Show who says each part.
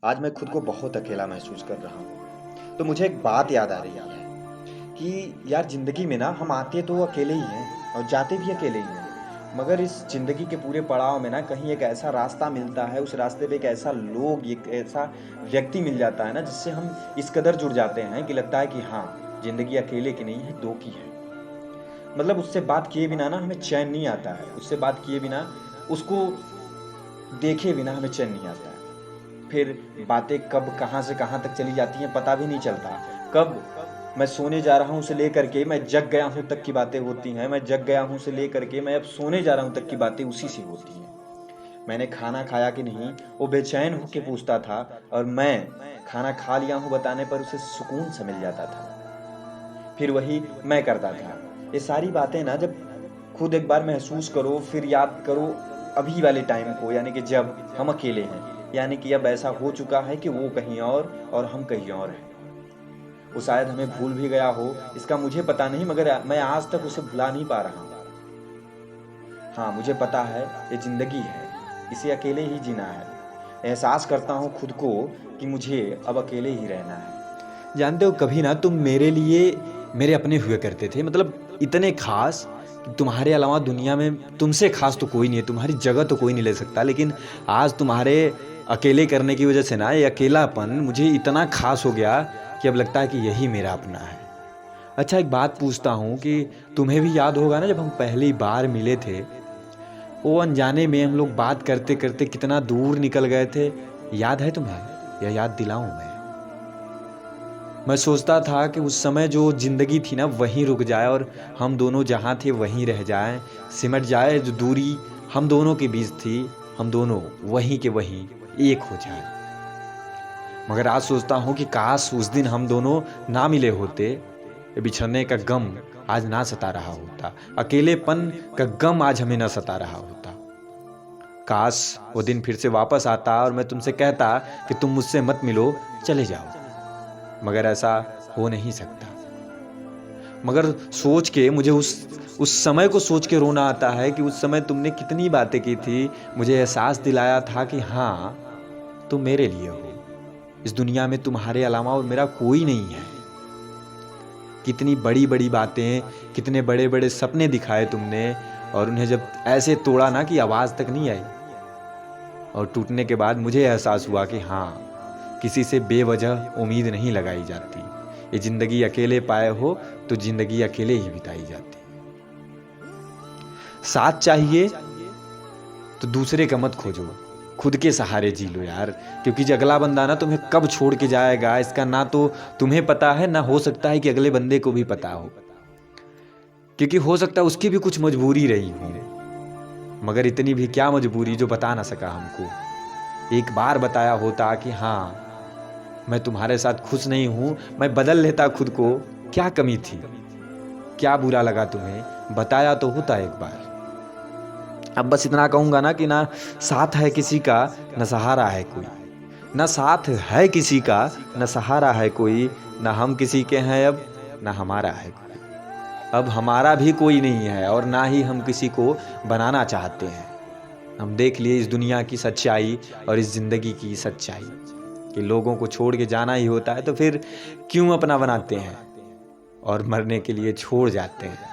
Speaker 1: आज मैं खुद को बहुत अकेला महसूस कर रहा हूँ। तो मुझे एक बात याद आ रही है कि यार ज़िंदगी में ना हम आते तो अकेले ही हैं और जाते भी अकेले ही हैं। मगर इस ज़िंदगी के पूरे पड़ाव में ना कहीं एक ऐसा रास्ता मिलता है, उस रास्ते पे एक ऐसा लोग, एक ऐसा व्यक्ति मिल जाता है ना जिससे हम इस कदर जुड़ जाते हैं कि लगता है कि हाँ, ज़िंदगी अकेले की नहीं है, 2 की है। मतलब उससे बात किए बिना ना हमें चैन नहीं आता है। उससे बात किए बिना, उसको देखे बिना हमें चैन नहीं आता है। फिर बातें कब कहाँ से कहाँ तक चली जाती हैं पता भी नहीं चलता। कब मैं सोने जा रहा हूँ से लेकर के मैं जग गया हूँ तक की बातें होती हैं, मैं जग गया हूँ से लेकर के मैं अब सोने जा रहा हूँ तक की बातें उसी से होती हैं। मैंने खाना खाया कि नहीं, वो बेचैन होके पूछता था और मैं खाना खा लिया हूँ बताने पर उसे सुकून सा मिल जाता था। फिर वही मैं करता था। ये सारी बातें ना जब खुद एक बार महसूस करो, फिर याद करो अभी वाले टाइम को, यानी कि जब हम अकेले हैं, यानी कि अब ऐसा हो चुका है कि वो कहीं और हम कहीं और हैं। वो शायद हमें भूल भी गया हो, इसका मुझे पता नहीं, मगर मैं आज तक उसे भुला नहीं पा रहा हूँ। हाँ, मुझे पता है ये ज़िंदगी है, इसे अकेले ही जीना है। एहसास करता हूँ खुद को कि मुझे अब अकेले ही रहना है। जानते हो, कभी ना तुम मेरे लिए मेरे अपने हुए करते थे, मतलब इतने खास कि तुम्हारे अलावा दुनिया में तुमसे खास तो कोई नहीं है, तुम्हारी जगह तो कोई नहीं ले सकता। लेकिन आज तुम्हारे अकेले करने की वजह से ना ये अकेलापन मुझे इतना खास हो गया कि अब लगता है कि यही मेरा अपना है। अच्छा, एक बात पूछता हूँ कि तुम्हें भी याद होगा ना जब हम पहली बार मिले थे, वो अनजाने में हम लोग बात करते करते कितना दूर निकल गए थे। याद है तुम्हें, या याद दिलाऊं मैं सोचता था कि उस समय जो ज़िंदगी थी ना वहीं रुक जाए और हम दोनों जहाँ थे वहीं रह जाएं, सिमट जाए जो दूरी हम दोनों के बीच थी, हम दोनों वहीं के वहीं एक हो जाए। मगर आज सोचता हूँ कि काश उस दिन हम दोनों ना मिले होते, ये बिछड़ने का गम आज ना सता रहा होता, अकेलेपन का गम आज हमें ना सता रहा होता। काश वो दिन फिर से वापस आता और मैं तुमसे कहता कि तुम मुझसे मत मिलो, चले जाओ। मगर ऐसा हो नहीं सकता। मगर सोच के मुझे उस समय को सोच के रोना आता है कि उस समय तुमने कितनी बातें की थी, मुझे एहसास दिलाया था कि हाँ, तुम मेरे लिए हो। इस दुनिया में तुम्हारे अलावा और मेरा कोई नहीं है। कितनी बड़ी बड़ी बातें, कितने बड़े बड़े सपने दिखाए तुमने, और उन्हें जब ऐसे तोड़ा ना कि आवाज़ तक नहीं आई, और टूटने के बाद मुझे एहसास हुआ कि हाँ, किसी से बेवजह उम्मीद नहीं लगाई जाती। ये ज़िंदगी अकेले पाए हो तो ज़िंदगी अकेले ही बिताई जाती। साथ चाहिए तो दूसरे का मत खोजो, खुद के सहारे जी लो यार। क्योंकि जो अगला बंदा ना तुम्हें कब छोड़ के जाएगा इसका ना तो तुम्हें पता है, ना हो सकता है कि अगले बंदे को भी पता हो। क्योंकि हो सकता है उसकी भी कुछ मजबूरी रही हो, मगर इतनी भी क्या मजबूरी जो बता ना सका हमको। एक बार बताया होता कि हाँ, मैं तुम्हारे साथ खुश नहीं हूं, मैं बदल लेता खुद को, क्या कमी थी, क्या बुरा लगा तुम्हें, बताया तो होता एक बार। अब बस इतना कहूंगा ना कि ना साथ है किसी का, न सहारा है कोई। न साथ है किसी का, न सहारा है कोई, न हम किसी के हैं अब, न हमारा है कोई। अब हमारा भी कोई नहीं है और ना ही हम किसी को बनाना चाहते हैं। हम देख लिए इस दुनिया की सच्चाई और इस ज़िंदगी की सच्चाई कि लोगों को छोड़ के जाना ही होता है, तो फिर क्यों अपना बनाते हैं और मरने के लिए छोड़ जाते हैं।